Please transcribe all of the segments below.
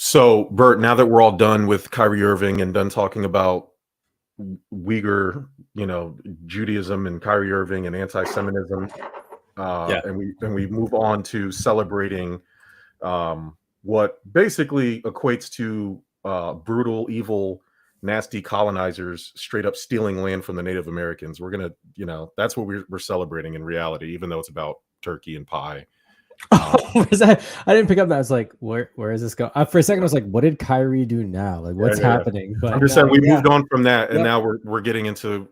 So, Bert, now that we're all done with Kyrie Irving and done talking about Uyghur, Judaism and Kyrie Irving and anti-Semitism, Yeah. and we move on to celebrating what basically equates to brutal, evil, nasty colonizers straight up stealing land from the Native Americans. We're gonna, that's what we're celebrating in reality, even though it's about turkey and pie. Was that? I didn't pick up that. I was like, where is this going? For a second, I was like, what did Kyrie do now? Like, what's happening? But I'm just saying we moved on from that, and Yep. now we're getting into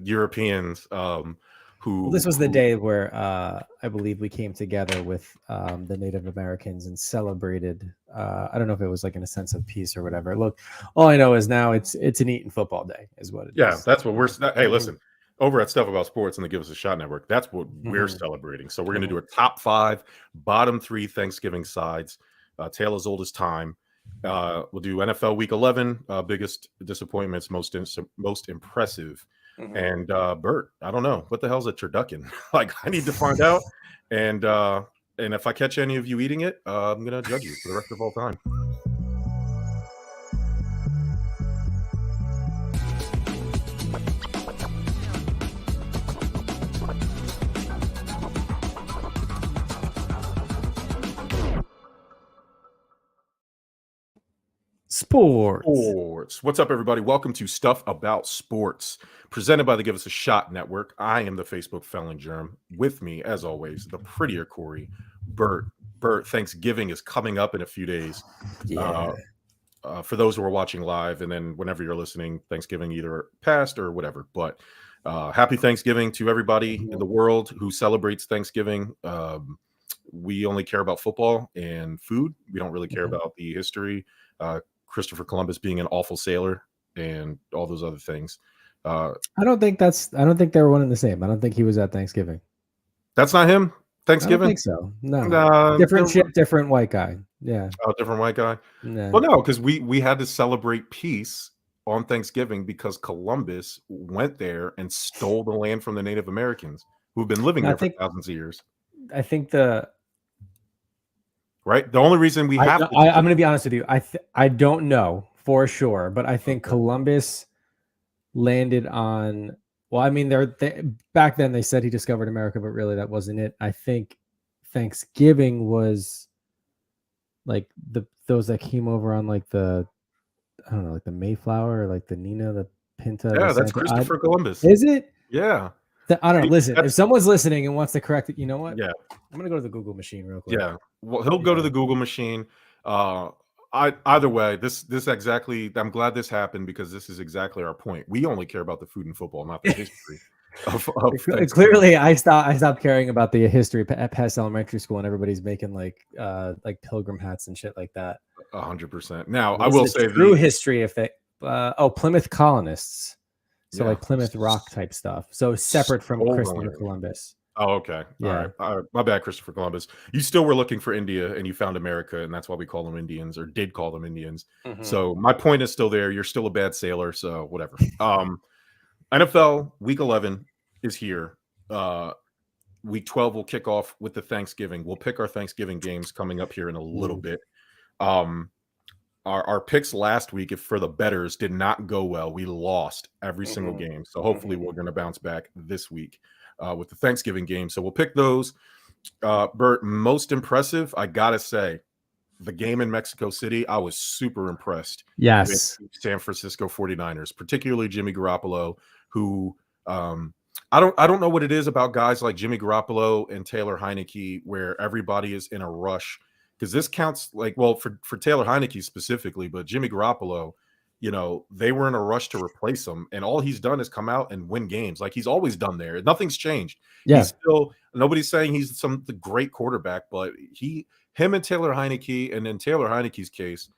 Europeans who. Well, this was the day where I believe we came together with the Native Americans and celebrated. I don't know if it was like in a sense of peace or whatever. Look, all I know is now it's an eating football day, is what it is. Yeah, that's what we're. Hey, listen, over at Stuff About Sports and the Give Us a Shot Network, that's what we're celebrating. So we're going to do a top 5, bottom 3 Thanksgiving sides, tale as old as time. We'll do NFL Week 11, biggest disappointments, most impressive. And Bert, I don't know what the hell's a turducken. Like, I need to find out. And if I catch any of you eating it, I'm going to judge you for the rest of all time. Sports. What's up, everybody? Welcome to Stuff About Sports, presented by the Give Us a Shot Network. I am the Facebook felon Jerm. With me, as always, the prettier Corey. Bert, Thanksgiving is coming up in a few days. Yeah. For those who are watching live, and then whenever you're listening, Thanksgiving either passed or whatever. But happy Thanksgiving to everybody in the world who celebrates Thanksgiving. We only care about football and food. We don't really care about the history. Christopher Columbus being an awful sailor and all those other things. I don't think they were one and the same. I don't think he was at Thanksgiving. That's not him? Thanksgiving? I don't think so. No. Different ship, different white guy. Yeah. Oh, different white guy? No. Well, no, because we had to celebrate peace on Thanksgiving because Columbus went there and stole the land from the Native Americans who've been living there for thousands of years. I think Right? The only reason we have to... I'm going to be honest with you. I don't know for sure, but I think Columbus landed on... Well, I mean, back then they said he discovered America, but really that wasn't it. I think Thanksgiving was like those that came over on like the Mayflower or like the Nina, the Pinta. Yeah, that's Christopher Columbus. Is it? Yeah. I don't know. Listen, if someone's listening and wants to correct it, you know what? Yeah. I'm going to go to the Google machine real quick. Yeah. Well, he'll go to the Google machine. Either way, this exactly, I'm glad this happened because this is exactly our point. We only care about the food and football, not the history. Clearly, I stopped caring about the history at past elementary school, and everybody's making like pilgrim hats and shit like that. 100%. Now, I will say true history if they Plymouth colonists. So like Plymouth Rock type stuff. So separate from Christopher Columbus. Oh, okay. Yeah. All right. My bad, Christopher Columbus. You still were looking for India and you found America, and that's why we call them Indians, or did call them Indians. So my point is still there. You're still a bad sailor, so whatever. NFL Week 11 is here. Week 12 will kick off with the Thanksgiving. We'll pick our Thanksgiving games coming up here in a little bit. Our picks last week, if for the bettors, did not go well. We lost every single game. So hopefully we're going to bounce back this week with the Thanksgiving game. So we'll pick those. Bert, most impressive, I got to say, the game in Mexico City, I was super impressed. Yes. With San Francisco 49ers, particularly Jimmy Garoppolo, who I don't know what it is about guys like Jimmy Garoppolo and Taylor Heineke where everybody is in a rush. Because this counts for Taylor Heineke specifically, but Jimmy Garoppolo, they were in a rush to replace him, and all he's done is come out and win games. Like he's always done there. Nothing's changed. Yeah. He's still, nobody's saying he's the great quarterback, but him and Taylor Heineke, and in Taylor Heineke's case,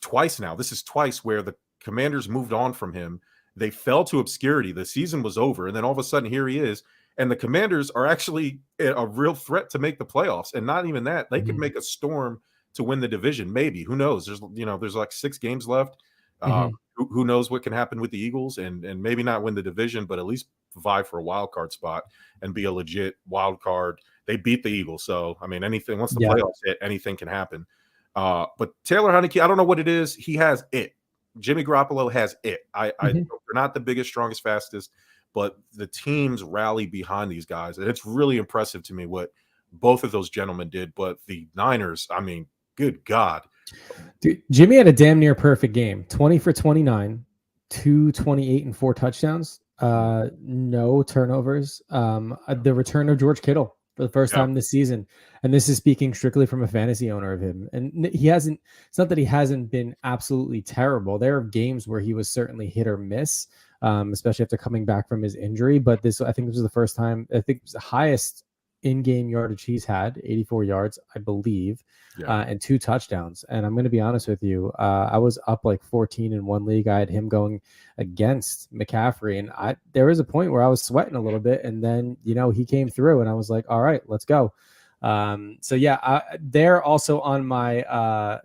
twice now. This is twice where the Commanders moved on from him. They fell to obscurity. The season was over, and then all of a sudden here he is. And the Commanders are actually a real threat to make the playoffs. And not even that, they could make a storm to win the division. Maybe, who knows? There's like 6 games left. Who knows what can happen with the Eagles, and maybe not win the division, but at least vie for a wild card spot and be a legit wild card. They beat the Eagles. So, I mean, anything, once the playoffs hit, anything can happen. But Taylor Heineke, I don't know what it is. He has it. Jimmy Garoppolo has it. They're not the biggest, strongest, fastest, but the teams rally behind these guys. And it's really impressive to me what both of those gentlemen did. But the Niners, I mean, good God. Dude, Jimmy had a damn near perfect game. 20 for 29, 228 and 4 touchdowns. No turnovers. The return of George Kittle for the first time this season. And this is speaking strictly from a fantasy owner of him. And it's not that he hasn't been absolutely terrible. There are games where he was certainly hit or miss, especially after coming back from his injury. But I think this was the first time, I think it was the highest in-game yardage he's had, 84 yards, I believe, and 2 touchdowns. And I'm going to be honest with you, I was up like 14 in one league. I had him going against McCaffrey, and there was a point where I was sweating a little bit, and then he came through, and I was like, all right, let's go. So yeah, they're also on my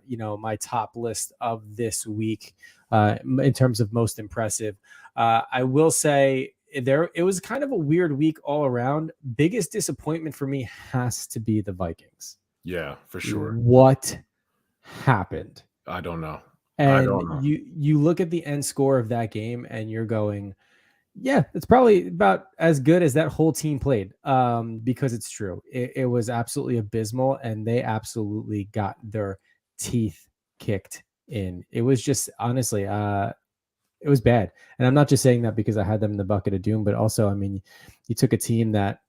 my top list of this week in terms of most impressive. I will say, it was kind of a weird week all around. Biggest disappointment for me has to be the Vikings. Yeah, for sure. What happened? I don't know. And you look at the end score of that game and you're going, yeah, it's probably about as good as that whole team played. Because it's true. It was absolutely abysmal, and they absolutely got their teeth kicked in. It was just, honestly, it was bad. And I'm not just saying that because I had them in the bucket of doom, but also, I mean, you took a team that,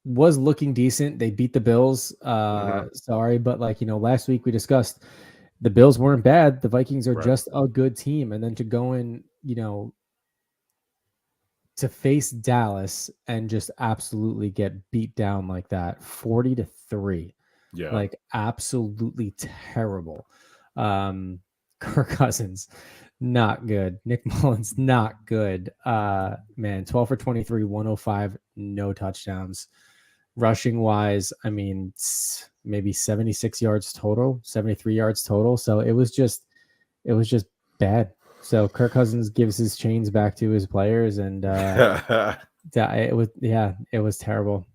was looking decent. They beat the Bills. Sorry, but last week we discussed the Bills weren't bad. The Vikings are just a good team. And then to go in, to face Dallas and just absolutely get beat down like that, 40-3. Yeah. Like absolutely terrible. Kirk Cousins, not good. Nick Mullins, not good. Man, 12 for 23, 105, no touchdowns. Rushing wise, I mean, maybe 76 yards total, 73 yards total. So it was just bad. So Kirk Cousins gives his chains back to his players, and it was terrible.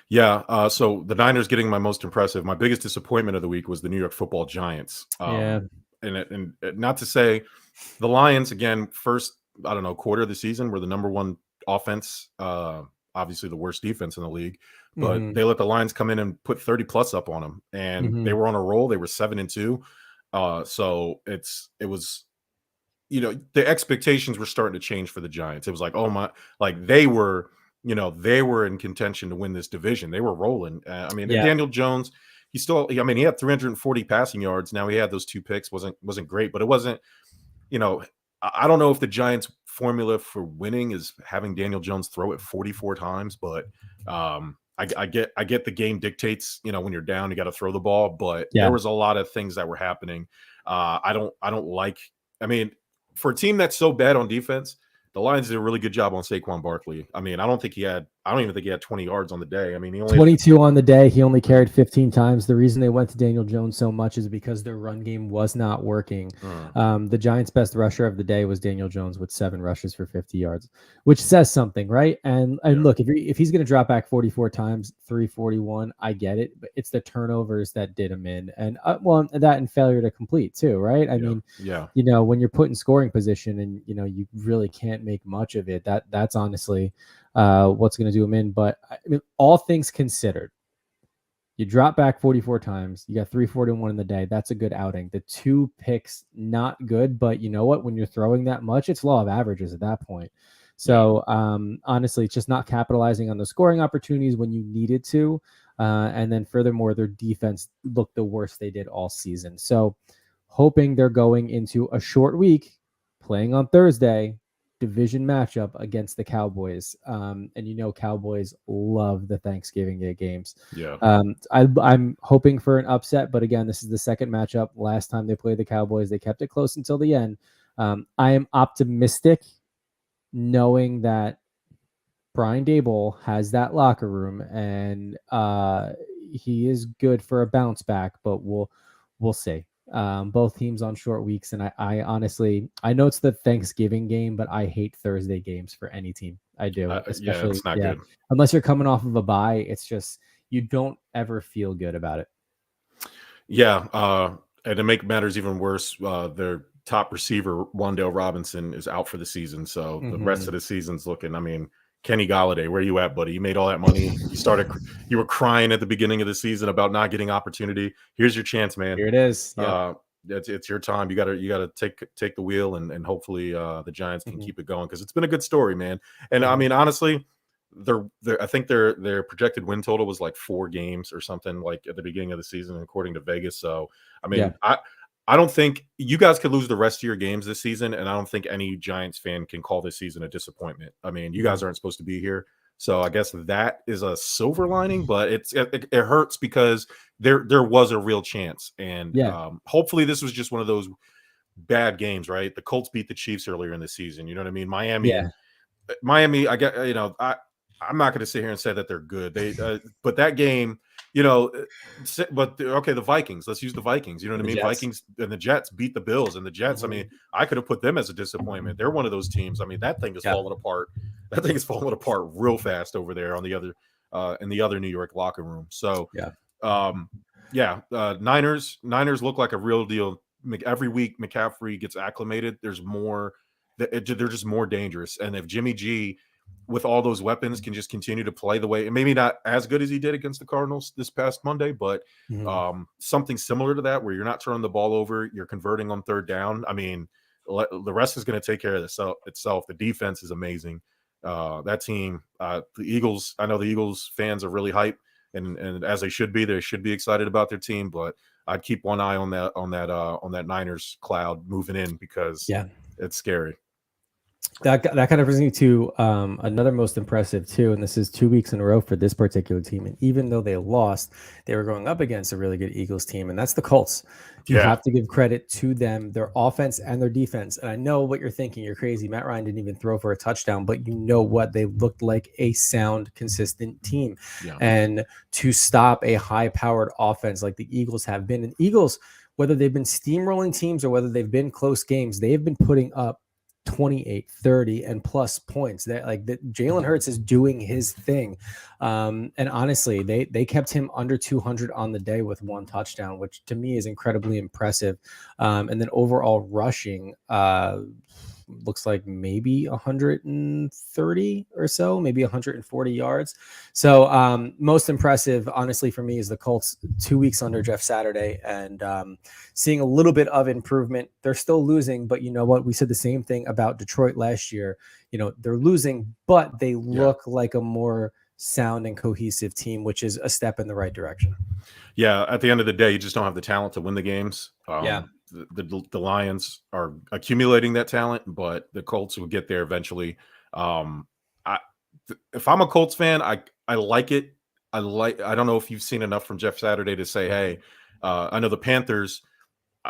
Yeah. So the Niners getting my most impressive. My biggest disappointment of the week was the New York Football Giants. And not to say the Lions, again, first, I don't know, quarter of the season were the number one offense, obviously the worst defense in the league, but they let the Lions come in and put 30 plus up on them, and they were on a roll. They were 7-2. So it was, the expectations were starting to change for the Giants. It was like, oh my, like they were in contention to win this division. They were rolling. Daniel Jones, he had 340 passing yards. Now he had those 2 picks, wasn't great, but it wasn't, I don't know if the Giants' formula for winning is having Daniel Jones throw it 44 times, but I get the game dictates, when you're down, you got to throw the ball, but there was a lot of things that were happening. I don't like, for a team that's so bad on defense, the Lions did a really good job on Saquon Barkley. I don't even think he had 20 yards on the day. He only 22 on the day. He only carried 15 times. The reason they went to Daniel Jones so much is because their run game was not working. The Giants' best rusher of the day was Daniel Jones with 7 rushes for 50 yards, which says something, right? And look, if he's going to drop back 44 times, 341, I get it, but it's the turnovers that did him in, and that and failure to complete too, right? When you're put in scoring position and you really can't make much of it, that's honestly what's going to do him in. But all things considered, you drop back 44 times, you got 341 in the day. That's a good outing. The 2 picks, not good, but you know what? When you're throwing that much, it's law of averages at that point. So honestly, it's just not capitalizing on the scoring opportunities when you needed to. And then furthermore, their defense looked the worst they did all season. So hoping they're going into a short week, playing on Thursday, division matchup against the Cowboys. And Cowboys love the Thanksgiving Day games. I'm hoping for an upset, but again, this is the second matchup. Last time they played the Cowboys, they kept it close until the end. I am optimistic knowing that Brian Daboll has that locker room, and he is good for a bounce back, but we'll see. Both teams on short weeks, and I honestly, I know it's the Thanksgiving game, but I hate Thursday games for any team. I do, especially it's not good unless you're coming off of a bye. It's just you don't ever feel good about it. Yeah, and to make matters even worse, their top receiver, Wandale Robinson, is out for the season. So the rest of the season's looking. I mean, Kenny Galladay, where you at, buddy? You made all that money. You were crying at the beginning of the season about not getting opportunity. Here's your chance, man. Here it is. Yep. It's your time. You gotta take the wheel, and hopefully the Giants can keep it going, because it's been a good story, man. And I mean, honestly, I think their projected win total was like 4 games or something, like at the beginning of the season, according to Vegas. So I mean, I don't think you guys could lose the rest of your games this season, and I don't think any Giants fan can call this season a disappointment. I mean, you guys aren't supposed to be here, so I guess that is a silver lining, but it hurts because there was a real chance, and hopefully this was just one of those bad games, right? The Colts beat the Chiefs earlier in the season. You know what I mean? Miami. I get, I'm not going to sit here and say that they're good. But that game, the Vikings. Let's use the Vikings. You know what I mean? Jets. Vikings and the Jets beat the Bills, and the Jets. I mean, I could have put them as a disappointment. They're one of those teams. I mean, that thing is falling apart. That thing is falling apart real fast over there on the other in the other New York locker room. So Niners look like a real deal. Every week McCaffrey gets acclimated. There's more. They're just more dangerous. And if Jimmy G, with all those weapons, can just continue to play the way, and maybe not as good as he did against the Cardinals this past Monday, but something similar to that, where you're not turning the ball over, you're converting on third down. I mean, the rest is going to take care of itself. The defense is amazing. That team, the Eagles, I know the Eagles fans are really hyped, and as they should be excited about their team, but I'd keep one eye on that Niners cloud moving in, because it's scary. That kind of brings me to another most impressive too, and this is 2 weeks in a row for this particular team. And even though they lost, they were going up against a really good Eagles team, and that's the Colts. You have to give credit to them, their offense and their defense. And I know what you're thinking. You're crazy. Matt Ryan didn't even throw for a touchdown, but you know what? They looked like a sound, consistent team. Yeah. And to stop a high-powered offense like the Eagles have been, and Eagles, whether they've been steamrolling teams or whether they've been close games, they have been putting up 28, 30 and plus points. That Jalen Hurts is doing his thing. And honestly, they kept him under 200 on the day with 1 touchdown, which to me is incredibly impressive. And then overall rushing, looks like maybe 130 or so, maybe 140 yards. So most impressive, honestly, for me is the Colts 2 weeks under Jeff Saturday, and seeing a little bit of improvement. They're still losing, but you know what? We said the same thing about Detroit last year. They're losing, but they look like a more sound and cohesive team, which is a step in the right direction. Yeah, at the end of the day, you just don't have the talent to win the games. The Lions are accumulating that talent, but the Colts will get there eventually. If I'm a Colts fan, I like it. I don't know if you've seen enough from Jeff Saturday to say, hey, I know the Panthers,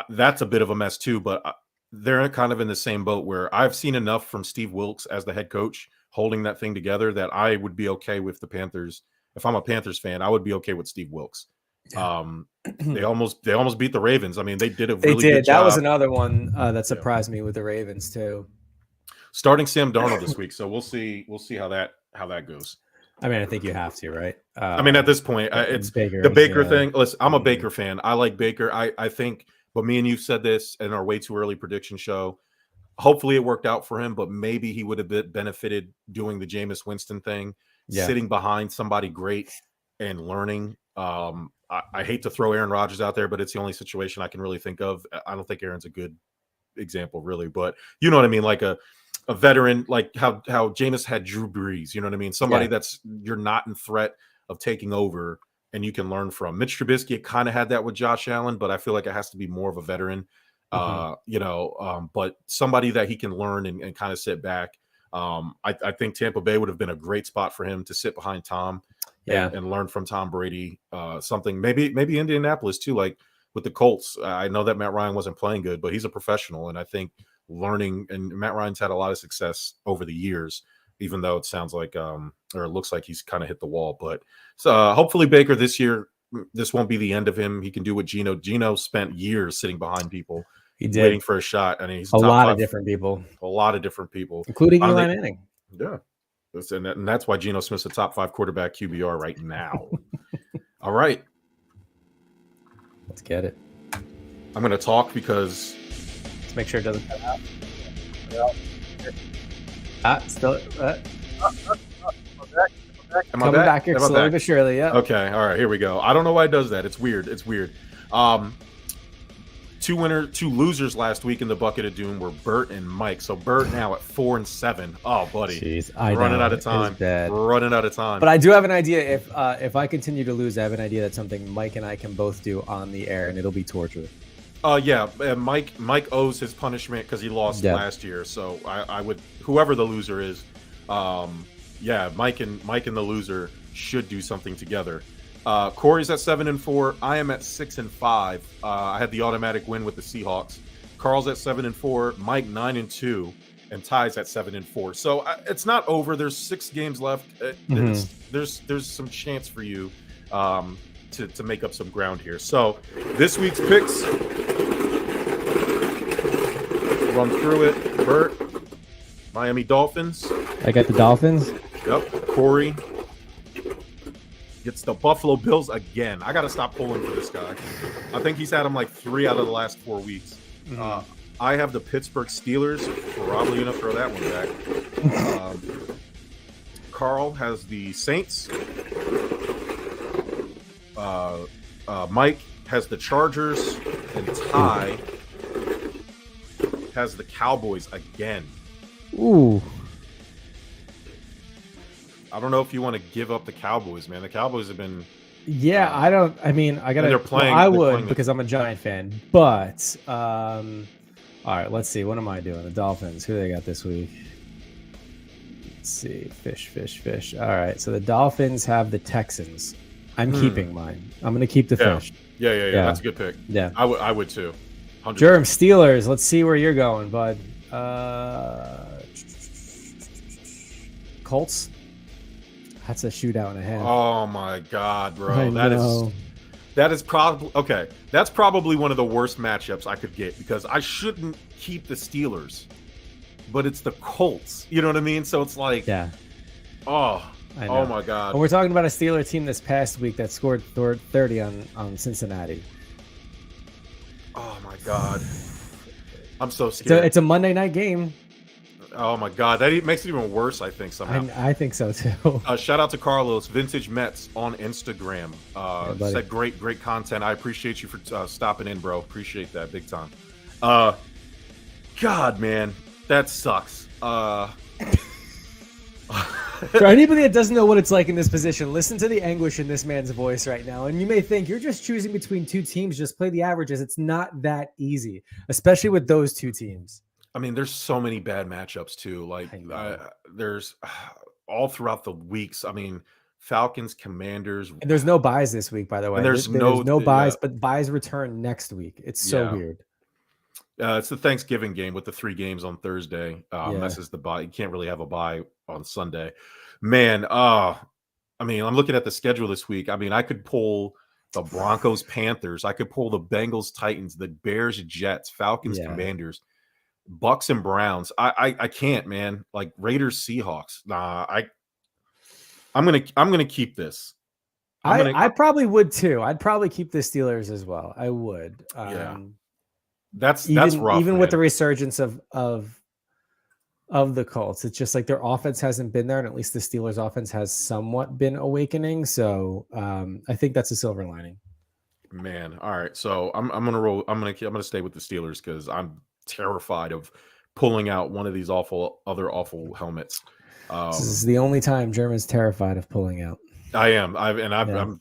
that's a bit of a mess too, but they're kind of in the same boat, where I've seen enough from Steve Wilkes as the head coach holding that thing together that I would be okay with the Panthers. If I'm a Panthers fan, I would be okay with Steve Wilkes. They almost beat the Ravens. I mean, they did a really good job. That was another one that surprised me with the Ravens too. Starting Sam Darnold this week, so we'll see how that goes. I mean, I think you have to, right? I mean, at this point, it's Baker, the Baker thing. Listen, I'm a Baker fan. I like Baker. I think, but me and you said this in our way too early prediction show. Hopefully it worked out for him, but maybe he would have benefited doing the Jameis Winston thing, sitting behind somebody great and learning. I hate to throw Aaron Rodgers out there, but it's the only situation I can really think of. I don't think Aaron's a good example, really, but you know what I mean? Like a veteran, like how Jameis had Drew Brees, you know what I mean? Somebody that's, you're not in threat of taking over and you can learn from. Mitch Trubisky kind of had that with Josh Allen, but I feel like it has to be more of a veteran, but somebody that he can learn and kind of sit back. I think Tampa Bay would have been a great spot for him to sit behind Tom and learn from Tom Brady. Something maybe Indianapolis too, like with the Colts. I know that Matt Ryan wasn't playing good, but he's a professional, and I think learning, and Matt Ryan's had a lot of success over the years, even though it sounds like or it looks like he's kind of hit the wall. But so hopefully Baker this year, this won't be the end of him. He can do what Geno spent years sitting behind people. He did, waiting for a shot. I mean, he's a lot of different people, including Eli Manning. Yeah. And that's why Geno Smith's a top 5 quarterback QBR right now. All right. Let's get it. I'm going to talk because... Let's make sure it doesn't cut out. Still... Coming back here slowly but surely, yeah. Okay, all right, here we go. I don't know why it does that. It's weird. It's weird. Two losers last week in the Bucket of Doom were Bert and Mike. So Bert now at 4-7. Oh, buddy. Jeez, running out of time. Running out of time. But I do have an idea. If I continue to lose, I have an idea that's something Mike and I can both do on the air, and it'll be torture. Yeah, Mike owes his punishment because he lost last year. So I would, whoever the loser is, yeah, Mike and the loser should do something together. Corey's at 7-4. I am at 6-5. I had the automatic win with the Seahawks. Carl's at 7-4. Mike 9-2, and Ty's at 7-4. So it's not over. There's 6 games left. There's some chance for you to make up some ground here. So this week's picks. Run through it. Bert, Miami Dolphins. I got the Dolphins. Yep. Corey gets the Buffalo Bills again. I got to stop pulling for this guy. I think he's had him like 3 out of the last 4 weeks. I have the Pittsburgh Steelers. Probably going to throw that one back. Carl has the Saints. Mike has the Chargers. And Ty has the Cowboys again. Ooh. I don't know if you want to give up the Cowboys, man. The Cowboys have been... Yeah, I don't... I mean, I got to... They're playing... I would, because I'm a Giant fan. But, all right, let's see. What am I doing? The Dolphins. Who they got this week? Let's see. Fish. All right, so the Dolphins have the Texans. I'm keeping mine. I'm going to keep the fish. Yeah. That's a good pick. Yeah. I would too. 100%. Jerm, Steelers. Let's see where you're going, bud. Colts. That's a shootout and a half. Oh my God, bro. That is probably okay. That's probably one of the worst matchups I could get because I shouldn't keep the Steelers, but it's the Colts. You know what I mean? So it's like, oh my God. And we're talking about a Steeler team this past week that scored 30 on Cincinnati. Oh my God. I'm so scared. It's a Monday night game. Oh my God, that makes it even worse. I think somehow. I think so too. Shout out to Carlos, Vintage Mets on Instagram. Said great content. I appreciate you for stopping in, bro. Appreciate that big time. God, man, that sucks. For anybody that doesn't know what it's like in this position, listen to the anguish in this man's voice right now. And you may think you're just choosing between 2 teams, just play the averages. It's not that easy, especially with those 2 teams. I mean, there's so many bad matchups too. Like there's all throughout the weeks. I mean, Falcons, Commanders. And there's no buys this week, by the way. And there's no buys, but buys return next week. It's so weird. It's the Thanksgiving game with the 3 games on Thursday. Messes the buy. You can't really have a buy on Sunday. Man, I mean, I'm looking at the schedule this week. I mean, I could pull the Broncos, Panthers. I could pull the Bengals, Titans, the Bears, Jets, Falcons, Commanders. Bucks and Browns. I can't, man. Like Raiders, Seahawks. Nah, I'm gonna keep this. I probably would too. I'd probably keep the Steelers as well. I would. That's rough. Even with the resurgence of the Colts, it's just like their offense hasn't been there, and at least the Steelers' offense has somewhat been awakening. So I think that's a silver lining. Man, all right. So I'm gonna roll. I'm gonna stay with the Steelers because I'm terrified of pulling out one of these other awful helmets. This is the only time Jerman's terrified of pulling out. I am.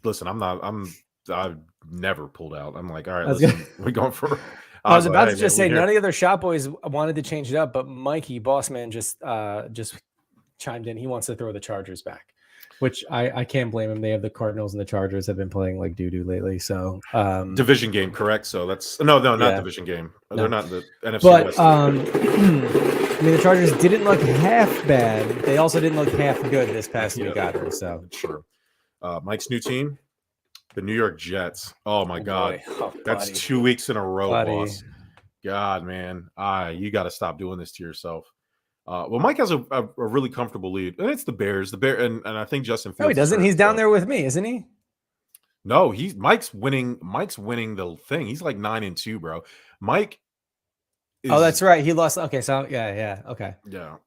Listen, I've never pulled out. I'm like, all right, listen, we're going for. I was about to just say none of the other shop boys wanted to change it up, but Mikey Bossman just chimed in. He wants to throw the Chargers back, which I can't blame him. They have the Cardinals and the Chargers have been playing like doo-doo lately. So division game, correct? So that's not division game. No. They're not the NFC but, West. I mean, the Chargers didn't look half bad. They also didn't look half good this past week either. So sure. Mike's new team, the New York Jets. Oh my God, that's 2 weeks in a row, boss. God, man, you got to stop doing this to yourself. Well, Mike has a really comfortable lead, and it's the Bears. And I think Justin Fields. No, he doesn't. He's down there with me, isn't he? No, Mike's winning. Mike's winning the thing. He's like 9-2, bro. Mike Oh, is that's right. He lost. Okay, so yeah. Okay. yeah.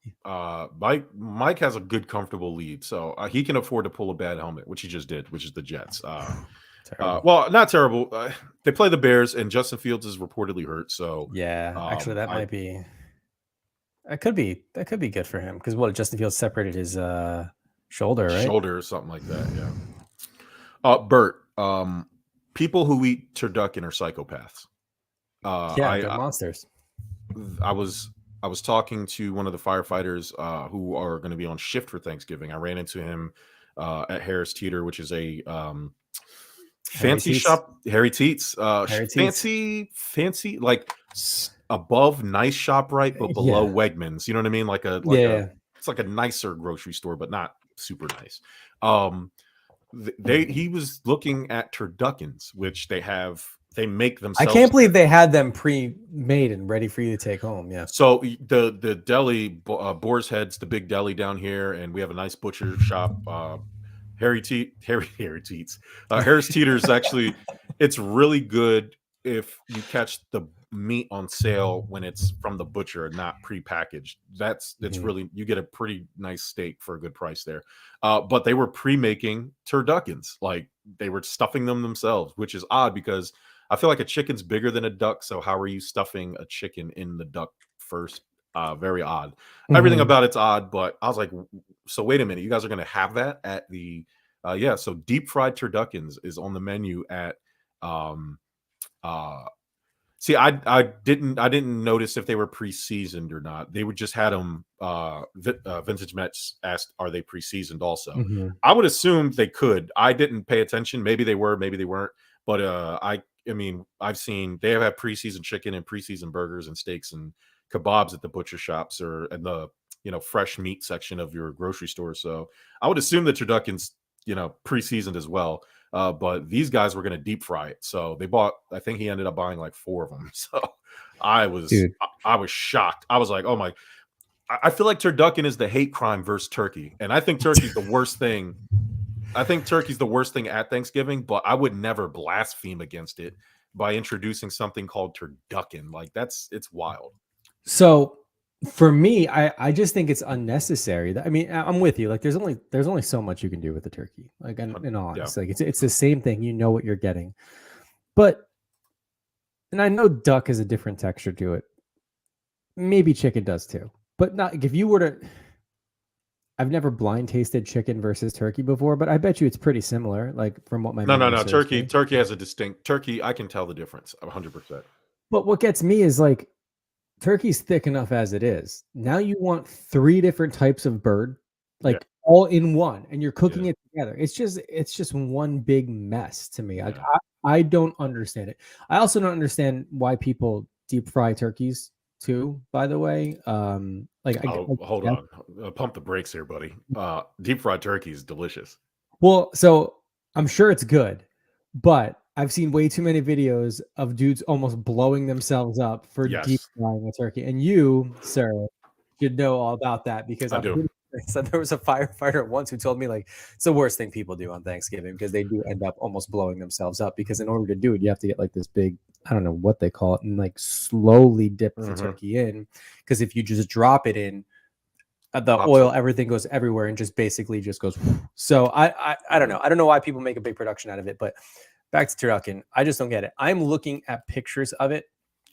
Mike has a good, comfortable lead, so he can afford to pull a bad helmet, which he just did, which is the Jets. Terrible. Well, not terrible. They play the Bears, and Justin Fields is reportedly hurt. So Yeah, actually, that I might be. That could be good for him because what Justin Fields separated his shoulder, right? shoulder or something like that. Yeah. Bert. People who eat turducken are psychopaths. Yeah, they're monsters. I was talking to one of the firefighters who are going to be on shift for Thanksgiving. I ran into him at Harris Teeter, which is a fancy shop. Harry Teets, Harry Teets. fancy, like above nice shop, right, but below Wegmans. You know what I mean? Like a it's like a nicer grocery store, but not super nice. He was looking at turduckens, which they make themselves. I can't believe they had them pre-made and ready for you to take home. Yeah. So the deli, Boar's Head's the big deli down here, and we have a nice butcher shop. Harris Teeter's actually, it's really good if you catch the meat on sale when it's from the butcher and not pre-packaged. It's really, you get a pretty nice steak for a good price there. But they were pre-making turduckens, like they were stuffing them themselves, which is odd because I feel like a chicken's bigger than a duck. So how are you stuffing a chicken in the duck first? Very odd. Everything about it's odd, but I was like, so wait a minute, you guys are going to have that at the so deep fried turduckens is on the menu at see, I didn't notice if they were pre-seasoned or not. They would just had them. Vintage Mets asked, "Are they pre-seasoned?" Also, I would assume they could. I didn't pay attention. Maybe they were, maybe they weren't. But I mean, I've seen they have pre-seasoned chicken and pre-seasoned burgers and steaks and kebabs at the butcher shops or in the fresh meat section of your grocery store. So I would assume the turduckens pre-seasoned as well. But these guys were going to deep fry it. So they bought, I think he ended up buying like 4 of them. So I was shocked. I was like, oh my, I feel like turducken is the hate crime versus turkey. And I think turkey's the worst thing. I think turkey's the worst thing at Thanksgiving, but I would never blaspheme against it by introducing something called turducken. Like it's wild. So for me, I just think it's unnecessary. I mean, I'm with you. Like, there's only so much you can do with the turkey. Like, in all honesty, like it's the same thing. You know what you're getting, and I know duck has a different texture to it. Maybe chicken does too, but not if you were to. I've never blind tasted chicken versus turkey before, but I bet you it's pretty similar. Like from what my no turkey has a distinct turkey. I can tell the difference 100%. But what gets me is like, turkey's thick enough as it is. Now you want 3 different types of bird, like all in one, and you're cooking it together. It's just one big mess to me. Like I don't understand it. I also don't understand why people deep fry turkeys too, by the way. Hold on. Pump the brakes here, buddy. Deep fried turkey is delicious. Well, so I'm sure it's good, but I've seen way too many videos of dudes almost blowing themselves up for deep frying a turkey. And you, sir, should know all about that because so there was a firefighter once who told me like it's the worst thing people do on Thanksgiving because they do end up almost blowing themselves up because in order to do it, you have to get like this big, I don't know what they call it, and like slowly dip the turkey in. Because if you just drop it in, the oil, everything goes everywhere and just basically just goes. So I don't know. I don't know why people make a big production out of it, but back to turducken, I just don't get it. I'm looking at pictures of it.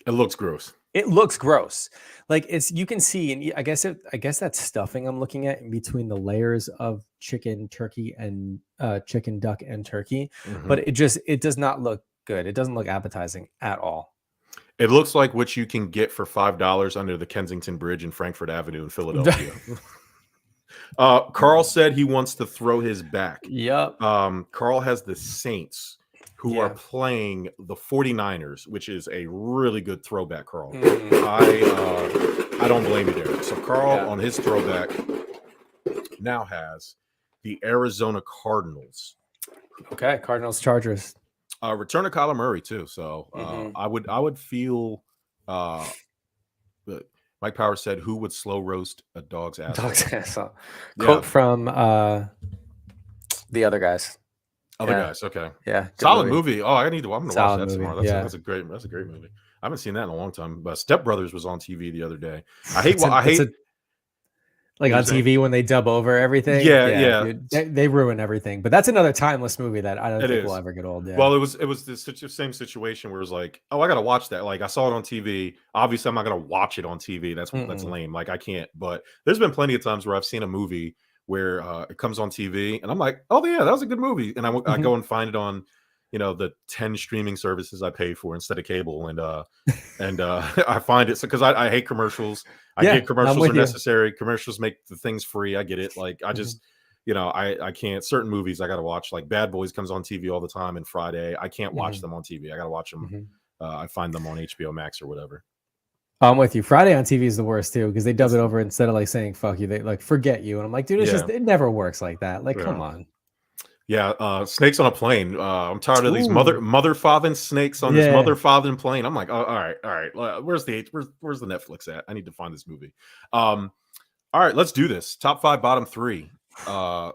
It looks gross. It looks gross. Like you can see, and I guess that stuffing I'm looking at in between the layers of chicken, turkey, and chicken, duck, and turkey. But it does not look good. It doesn't look appetizing at all. It looks like what you can get for $5 under the Kensington Bridge in Frankfurt Avenue in Philadelphia. Carl said he wants to throw his back. Yep. Carl has the Saints who are playing the 49ers, which is a really good throwback, Carl. I don't blame you there. So Carl on his throwback now has the Arizona Cardinals. Okay, Cardinals, Chargers. Return of Kyler Murray too. So I would feel Mike Powers said, "Who would slow roast a dog's ass?" Dog's ass. Quote from the other guys. Other Guys. Okay. Yeah. Good Solid movie. Oh, I'm gonna watch Solid that movie, tomorrow. yeah. That's a great movie. I haven't seen that in a long time. But Step Brothers was on TV the other day. I It's hate like what on you're saying? TV when they dub over everything. Yeah, Yeah, yeah. dude, they ruin everything. But that's another timeless movie that I don't It think will is. ever get old. Yeah. Well, it was the same situation where it was like, oh, I gotta watch that. Like I saw it on TV. Obviously, I'm not gonna watch it on TV. That's Mm-mm. lame. Like I can't. But there's been plenty of times where I've seen a movie where it comes on TV, and I'm like, oh yeah, that was a good movie, and I go and find it on, the 10 streaming services I pay for instead of cable, and I find it because I hate commercials. I Yeah, get I'm commercials are with you. necessary. Commercials make the things free. I get it. Like I just. Mhm. I can't. Certain movies I got to watch. Like Bad Boys comes on TV all the time, and Friday I can't watch Mhm. them on TV. I got to watch them. Mhm. I find them on HBO Max or whatever. I'm with you. Friday on TV is the worst too because they dub It's it over instead of like saying "fuck you," they like forget you, and I'm like, dude, it's yeah, just it never works like that. Like, come yeah, on. yeah. Snakes on a plane. I'm tired of these Ooh, mother fathering snakes on this yeah, mother fathering plane. I'm like, oh, all right. Where's the Netflix at? I need to find this movie. All right, let's do this. Top 5, bottom 3. it's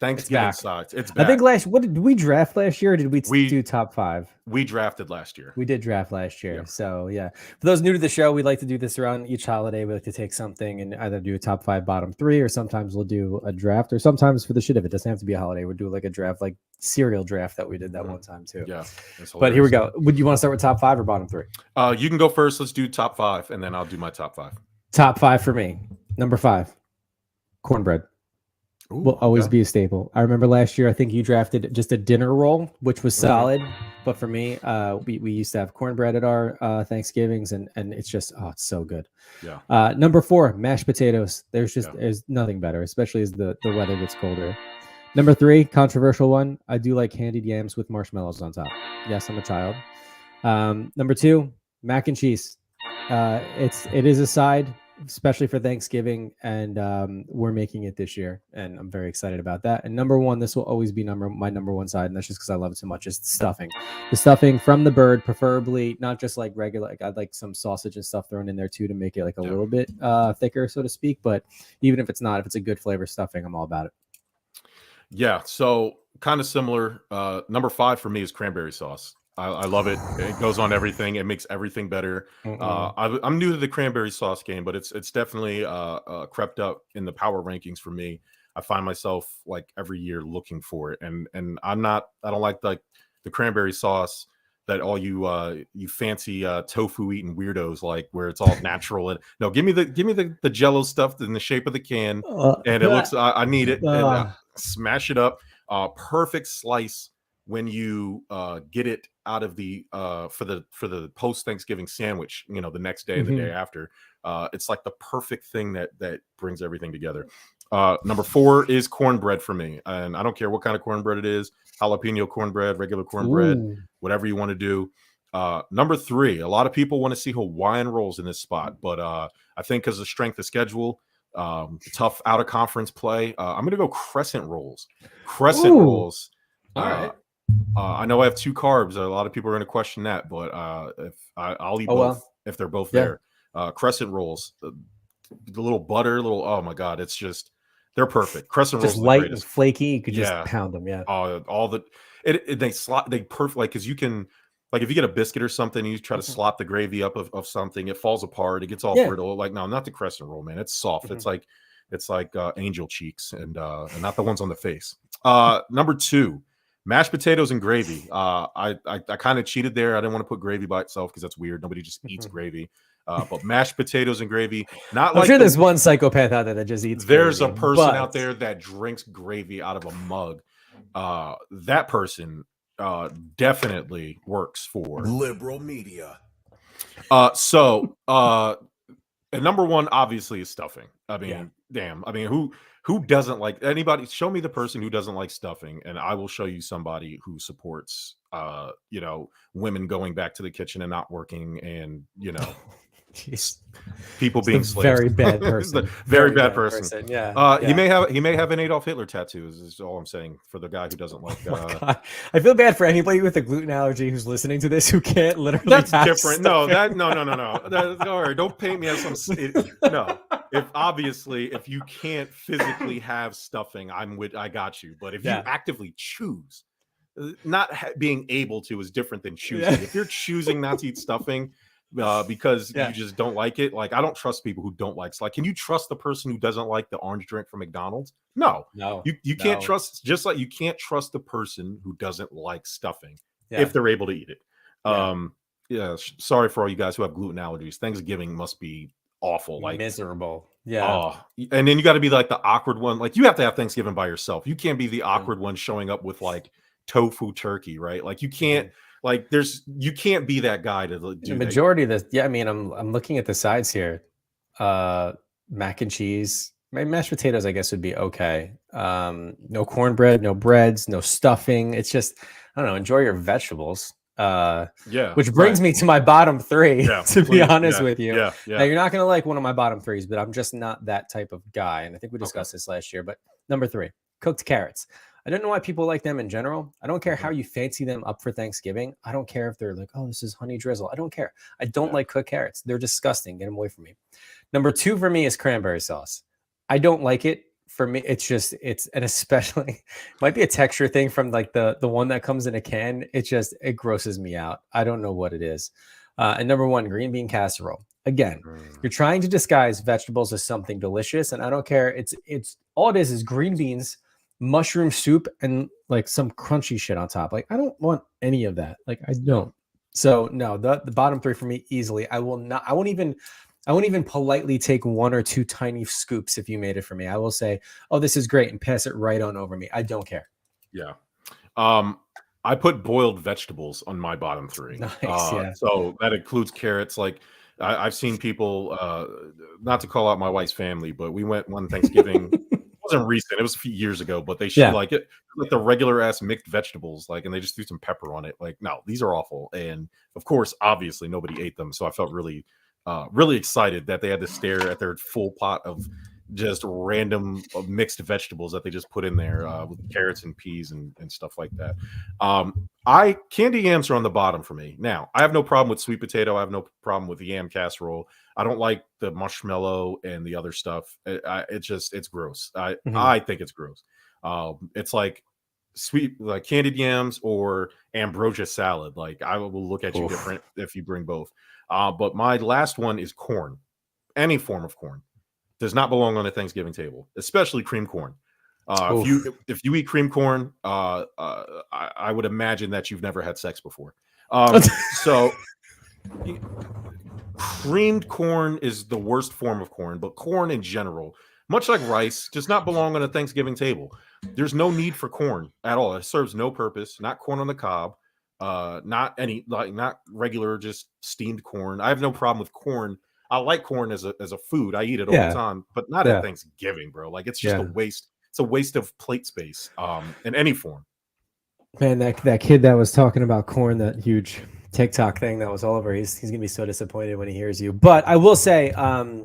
Thanksgiving back. sides. It's I think back. what did we draft last year? Or did we We do top 5? we drafted last year. We did draft last year. Yeah. So yeah. For those new to the show, we like to do this around each holiday. We like to take something and either do a top 5, bottom 3, or sometimes we'll do a draft, or sometimes for the shit of it. Doesn't have to be a holiday. We'll do like a draft, like cereal draft that we did that one time too. Yeah. But here we go. Would you want to start with top 5 or bottom 3? You can go first. Let's do top 5, and then I'll do my top 5. Top 5 for me. Number 5, cornbread. Ooh, Will always be a staple. I remember last year, I think you drafted just a dinner roll, which was solid. But for me, we used to have cornbread at our Thanksgivings, and it's just, it's so good. Yeah. Number 4, mashed potatoes. There's nothing better, especially as the weather gets colder. Number 3, controversial one. I do like candied yams with marshmallows on top. Yes, I'm a child. Number 2, mac and cheese. It is a side, especially for Thanksgiving, and we're making it this year, and I'm very excited about that. And number 1, this will always be my number 1 side, and that's just because I love it so much, is the stuffing from the bird, preferably not just like regular. Like I'd like some sausage and stuff thrown in there too to make it like a little bit thicker, so to speak. But even if it's not, if it's a good flavor stuffing, I'm all about it. Yeah, so kind of similar. Number 5 for me is cranberry sauce. I love it. It goes on everything. It makes everything better. I'm new to the cranberry sauce game, but it's definitely crept up in the power rankings for me. I find myself like every year looking for it, and I don't like the cranberry sauce that all you fancy tofu eating weirdos like, where it's all natural. And no, give me the Jello stuff in the shape of the can, and it looks. I need it. And, smash it up. Perfect slice when you get it out of the for the post Thanksgiving sandwich, the next day and the day after. It's like the perfect thing that brings everything together. Number 4 is cornbread for me, and I don't care what kind of cornbread it is: jalapeno cornbread, regular cornbread, whatever you want to do. Number 3, a lot of people want to see Hawaiian rolls in this spot, but I think because of strength of schedule, tough out of conference play, I'm gonna go crescent rolls. Rolls. All right. I know I have 2 carbs. A lot of people are going to question that, but if I'll eat both if they're both there. Crescent rolls, the little butter, oh my god, it's just, they're perfect. Crescent rolls, just light and flaky. You could just pound them. Yeah. All the they perfect, like, because you can, like, if you get a biscuit or something and you try to slop the gravy up of something, it falls apart. It gets all brittle. Like, no, not the crescent roll, man. It's soft. It's like angel cheeks, and not the ones on the face. Number 2, mashed potatoes and gravy. I kind of cheated there. I didn't want to put gravy by itself because that's weird. Nobody just eats gravy. But mashed potatoes and gravy. I'm sure there's one psychopath out there that just eats. There's a person out there that drinks gravy out of a mug. That person definitely works for liberal media. And number 1 obviously is stuffing. I mean, damn. I mean, who doesn't like, anybody? Show me the person who doesn't like stuffing, and I will show you somebody who supports women going back to the kitchen and not working, and people being slaves. Very bad person. very bad person. Yeah. He may have an Adolf Hitler tattoo. Is all I'm saying, for the guy who doesn't like. God. I feel bad for anybody with a gluten allergy who's listening to this who can't literally. That's different. No. All right, don't paint me as some. No. If you can't physically have stuffing, I got you. But if you actively choose not being able to is different than choosing. If you're choosing not to eat stuffing because you just don't like it, like I don't trust people who don't like. Can you trust the person who doesn't like the orange drink from McDonald's? No, you can't trust. Just like you can't trust the person who doesn't like stuffing if they're able to eat it. Sorry for all you guys who have gluten allergies. Thanksgiving must be awful, like miserable. And then you got to be like the awkward one. Like you have to have Thanksgiving by yourself. You can't be the awkward one showing up with like tofu turkey, right? Like you can't you can't be that guy to do the majority of this. I mean, I'm looking at the sides here. Mac and cheese, maybe mashed potatoes, I guess would be okay. No cornbread, no breads, no stuffing. It's just, I don't know, enjoy your vegetables. Which brings me to my bottom three, to be honest with you. Now you're not going to like one of my bottom threes, but I'm just not that type of guy. And I think we discussed this last year, but number 3, cooked carrots. I don't know why people like them in general. I don't care how you fancy them up for Thanksgiving. I don't care if they're like, oh, this is honey drizzle. I don't care. I don't like cooked carrots. They're disgusting. Get them away from me. Number 2 for me is cranberry sauce. I don't like it. For me, and especially might be a texture thing from like the one that comes in a can. It grosses me out. I don't know what it is. And number 1, green bean casserole. Again, you're trying to disguise vegetables as something delicious, and I don't care. It's all it is green beans, mushroom soup, and like some crunchy shit on top. Like I don't want any of that. Like I don't. So no, the bottom 3 for me easily. I won't even politely take 1 or 2 tiny scoops if you made it for me. I will say, oh, this is great, and pass it right on over me. I don't care. Yeah. I put boiled vegetables on my bottom 3. Nice, So that includes carrots. Like I've seen people, not to call out my wife's family, but we went one Thanksgiving. It wasn't recent. It was a few years ago, but they should like it, like the regular ass mixed vegetables, like, and they just threw some pepper on it. Like, no, these are awful. And of course, obviously nobody ate them. So I felt really excited that they had to stare at their full pot of just random mixed vegetables that they just put in there with carrots and peas and stuff like that. Candy yams are on the bottom for me. Now, I have no problem with sweet potato. I have no problem with yam casserole. I don't like the marshmallow and the other stuff. It's gross. I think it's gross. It's like like candied yams or ambrosia salad. Like I will look at you different if you bring both. But my last one is corn. Any form of corn does not belong on a Thanksgiving table, especially cream corn. If you eat cream corn, I would imagine that you've never had sex before. So creamed corn is the worst form of corn, but corn in general, much like rice, does not belong on a Thanksgiving table. There's no need for corn at all. It serves no purpose. Not corn on the cob. Not regular, just steamed corn. I have no problem with corn. I like corn as a food. I eat it all the time, but not at Thanksgiving, bro. Like it's just a waste. It's a waste of plate space in any form. Man, that kid that was talking about corn, that huge TikTok thing that was all over, he's gonna be so disappointed when he hears you. But I will say, I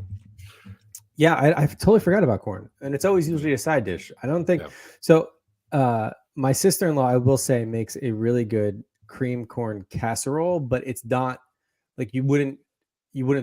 totally forgot about corn, and it's always usually a side dish. I don't think so. My sister-in-law, I will say, makes a really good cream corn casserole, but it's not like you wouldn't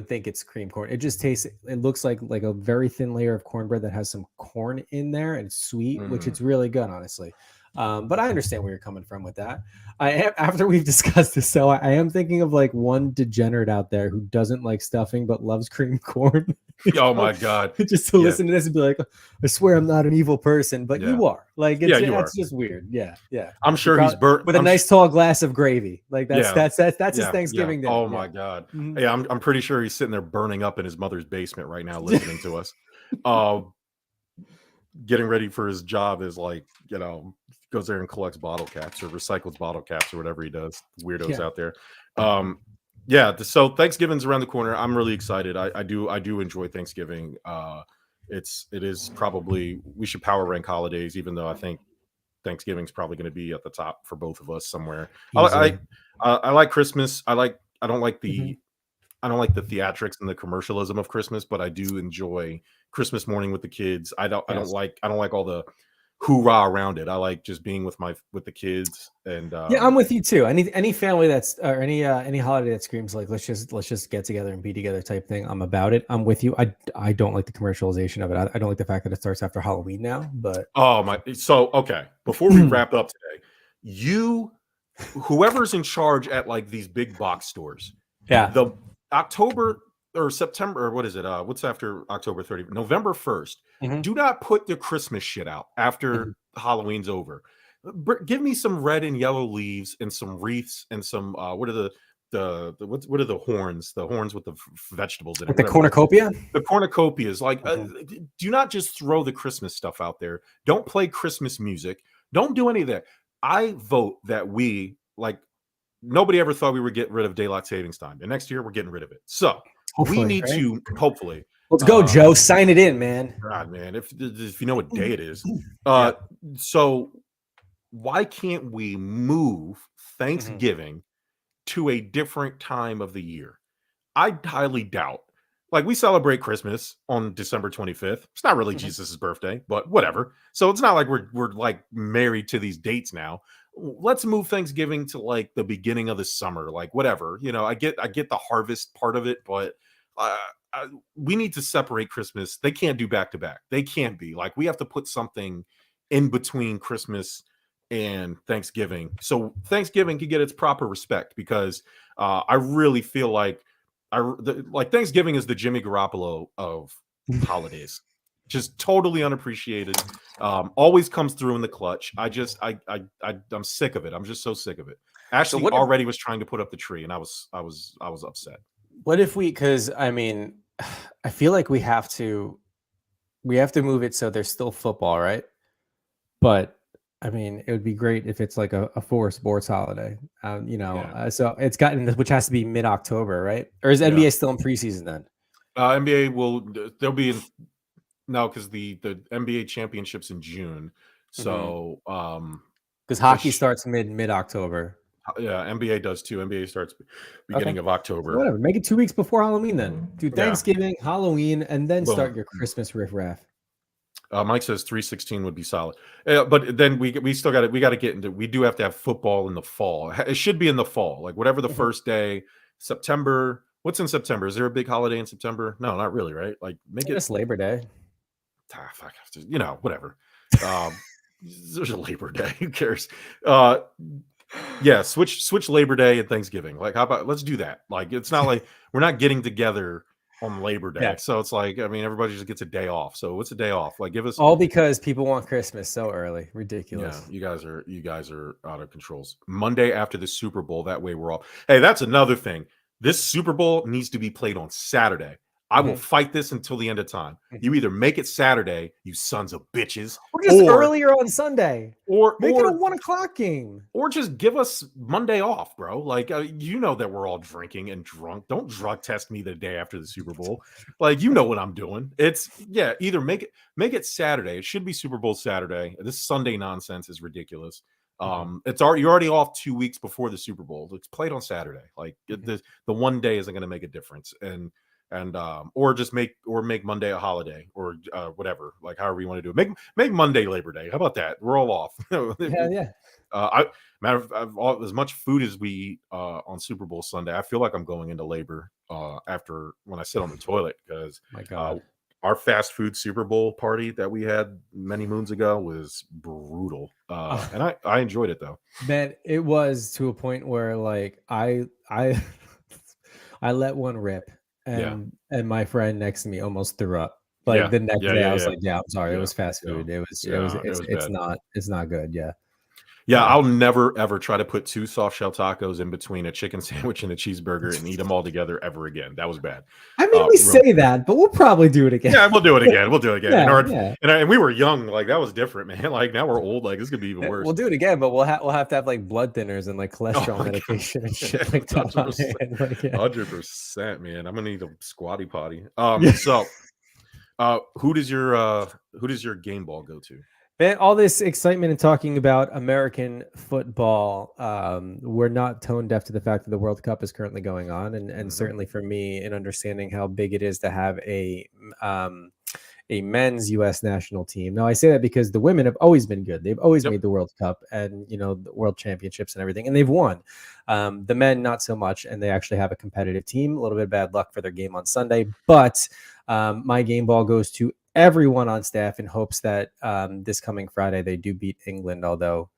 think it's cream corn. It just tastes. It looks like a very thin layer of cornbread that has some corn in there, and it's sweet, which it's really good, honestly. But I understand where you're coming from with that. After we've discussed this, so I am thinking of like one degenerate out there who doesn't like stuffing but loves cream corn. Oh my god! Just to listen to this and be like, I swear I'm not an evil person, but you are. Like, it's just weird. Yeah. I'm sure he's burnt with a nice tall glass of gravy. Like that's his Thanksgiving dinner. Oh my god! Yeah, I'm pretty sure he's sitting there burning up in his mother's basement right now, listening to us. Getting ready for his job is like, goes there and collects bottle caps or recycles bottle caps or whatever he does. Weirdos out there. So Thanksgiving's around the corner. I'm really excited. I do enjoy Thanksgiving. It is probably, we should power rank holidays, even though I think Thanksgiving's probably going to be at the top for both of us somewhere. I like Christmas. I don't like the theatrics and the commercialism of Christmas, but I do enjoy Christmas morning with the kids. I don't like all the hoorah around it. I like just being with the kids. And I'm with you too. Any family that's or any holiday that screams like let's just get together and be together type thing, I'm about it. I'm with you. I don't like the commercialization of it. I don't like the fact that it starts after Halloween now. But okay, before we wrap up today, whoever's in charge at like these big box stores, Yeah. the October or September, or what is it? What's after October 30th? November 1st. Mhm. Do not put the Christmas shit out after Halloween's over. Give me some red and yellow leaves and some wreaths and some what are what are the horns? The horns with the vegetables in it. Like the cornucopia? The cornucopias. Like, do not just throw the Christmas stuff out there. Don't play Christmas music. Don't do any of that. I vote that we, like, nobody ever thought we would get rid of daylight savings time. And next year, we're getting rid of it. So Hopefully, we need right? to, hopefully. Let's go, Joe. Sign it in, man. God, man, if you know what day it is. So why can't we move Thanksgiving to a different time of the year? I highly doubt. Like, we celebrate Christmas on December 25th. It's not really Jesus's birthday, but whatever. So it's not like we're like married to these dates now. Let's move Thanksgiving to like the beginning of the summer, like whatever. You know, I get the harvest part of it, but we need to separate Christmas. They can't do back to back. They can't be like, we have to put something in between Christmas and Thanksgiving, so Thanksgiving can get its proper respect, because I really feel like like Thanksgiving is the Jimmy Garoppolo of holidays, just totally unappreciated. Always comes through in the clutch. I'm sick of it. I'm just so sick of it. Ashley already was trying to put up the tree, and I was upset. What if we? Because I mean, I feel like we have to move it so there's still football, right? But I mean, it would be great if it's like a four sports holiday, so it's gotten, which has to be mid-October, right? Or is NBA still in preseason then? NBA they'll be in, no, because the NBA championships in June. So because hockey starts mid-October. Yeah, NBA does too. NBA starts beginning of October. So whatever, make it 2 weeks before Halloween then. Do Thanksgiving, Halloween, and then start your Christmas riffraff. Mike says 316 would be solid, but then we still got to get into. We do have to have football in the fall. It should be in the fall, like whatever the first day, September. What's in September? Is there a big holiday in September? No, not really, right? Like, make it Labor Day. Fuck, whatever. There's a Labor Day. Who cares? Yeah, switch Labor Day and Thanksgiving. Like, how about let's do that? Like, it's not like we're not getting together on Labor Day. So it's like, I mean, everybody just gets a day off. So what's a day off? Like, give us all because people want Christmas so early. Ridiculous. Yeah, you guys are out of controls. Monday after the Super Bowl, that way we're all. Hey, that's another thing. This Super Bowl needs to be played on Saturday. I will fight this until the end of time. You either make it Saturday, you sons of bitches, or just earlier on Sunday, or make it a 1 o'clock game, or just give us Monday off, bro. Like, you know that we're all drinking and drunk. Don't drug test me the day after the Super Bowl. Like, you know what I'm doing. It's either make it Saturday. It should be Super Bowl Saturday. This Sunday nonsense is ridiculous. You're already off 2 weeks before the Super Bowl. It's played on Saturday. Like, the one day isn't going to make a difference. And or just make Monday a holiday, or whatever, like however you want to do it. Make Monday Labor Day. How about that? We're all off. As much food as we eat on Super Bowl Sunday, I feel like I'm going into labor after when I sit on the toilet, because our fast food Super Bowl party that we had many moons ago was brutal, and I enjoyed it though. Man, it was to a point where like I let one rip. And my friend next to me almost threw up. Like the next day, I was like, "I'm sorry, it was fast food. It's not good." Yeah, I'll never ever try to put 2 soft shell tacos in between a chicken sandwich and a cheeseburger and eat them all together ever again. That was bad. I mean, we say that, but we'll probably do it again. Yeah, we'll do it again. And we were young, like that was different, man. Like, now we're old, like this could be even worse. We'll do it again, but we'll have to have like blood thinners and like cholesterol medication and shit like that. 100%, man. I'm gonna need a squatty potty. So who does your game ball go to? Man, all this excitement and talking about American football, we're not tone deaf to the fact that the World Cup is currently going on, and certainly for me, in understanding how big it is to have a men's U.S. national team. Now, I say that because the women have always been good. They've always made the World Cup and the World Championships and everything, and they've won. The men, not so much, and they actually have a competitive team. A little bit of bad luck for their game on Sunday, but my game ball goes to everyone on staff in hopes that this coming Friday they do beat England, although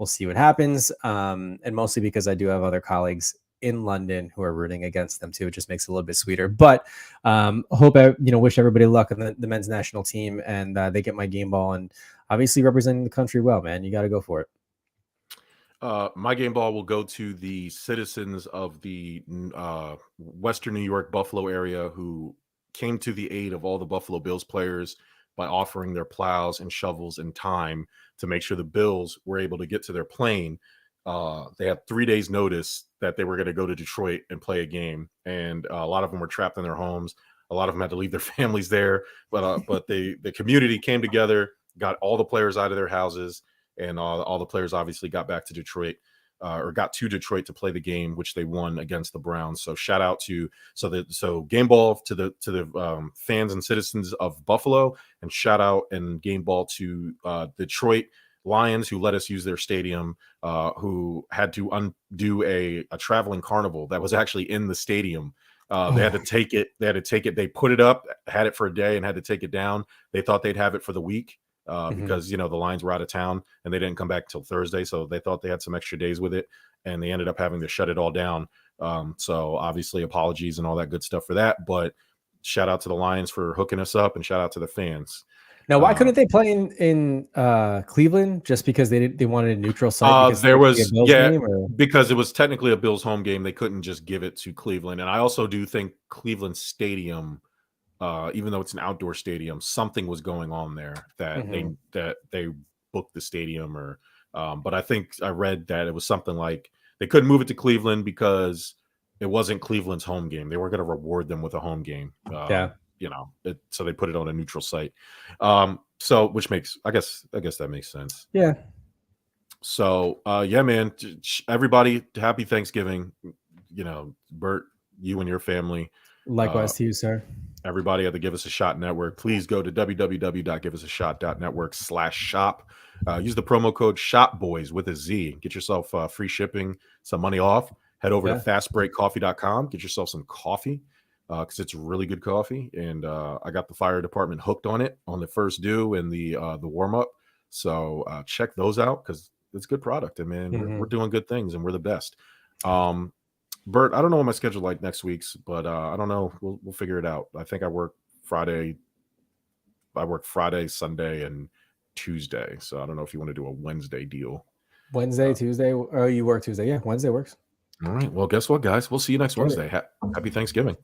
we'll see what happens. And mostly because I do have other colleagues in London who are rooting against them too. It just makes it a little bit sweeter. But hope wish everybody luck on the men's national team, and they get my game ball, and obviously representing the country well, man. You got to go for it. My game ball will go to the citizens of the Western New York, Buffalo area who came to the aid of all the Buffalo Bills players by offering their plows and shovels and time to make sure the Bills were able to get to their plane. They had 3 days notice that they were going to go to Detroit and play a game. And a lot of them were trapped in their homes. A lot of them had to leave their families there, but the community came together, got all the players out of their houses, and all the players obviously got back to Detroit, or got to Detroit to play the game, which they won against the Browns. So shout out to game ball to the fans and citizens of Buffalo, and shout out and game ball to Detroit Lions, who let us use their stadium, who had to undo a traveling carnival that was actually in the stadium. They had to take it. They put it up, had it for a day, and had to take it down. They thought they'd have it for the week. Because the Lions were out of town and they didn't come back till Thursday, so they thought they had some extra days with it, and they ended up having to shut it all down. So obviously apologies and all that good stuff for that, but shout out to the Lions for hooking us up, and shout out to the fans. Now, why couldn't they play in Cleveland? Just because they wanted a neutral site? Because it was technically a Bills home game. They couldn't just give it to Cleveland, and I also do think Cleveland Stadium, even though it's an outdoor stadium, something was going on there that they booked the stadium, or but I think I read that it was something like they couldn't move it to Cleveland because it wasn't Cleveland's home game. They were going to reward them with a home game. So they put it on a neutral site. So which makes, I guess that makes sense. Yeah. So yeah, man, everybody, happy Thanksgiving. Bert, you and your family. Likewise to you, sir. Everybody at the Give Us a Shot Network, please go to www.giveusashot.network/shop. Use the promo code SHOPBOYS with a Z. Get yourself free shipping, some money off. Head over to fastbreakcoffee.com. Get yourself some coffee, because it's really good coffee. And I got the fire department hooked on it on the first due and the warm up. So check those out, because it's good product. And man, we're doing good things, and we're the best. Bert, I don't know what my schedule like next week's, but I don't know. We'll figure it out. I think I work Friday, Sunday, and Tuesday. So I don't know if you want to do a Wednesday deal. Wednesday, Tuesday. Oh, you work Tuesday. Yeah, Wednesday works. All right. Well, guess what, guys? We'll see you next Wednesday. Happy Thanksgiving.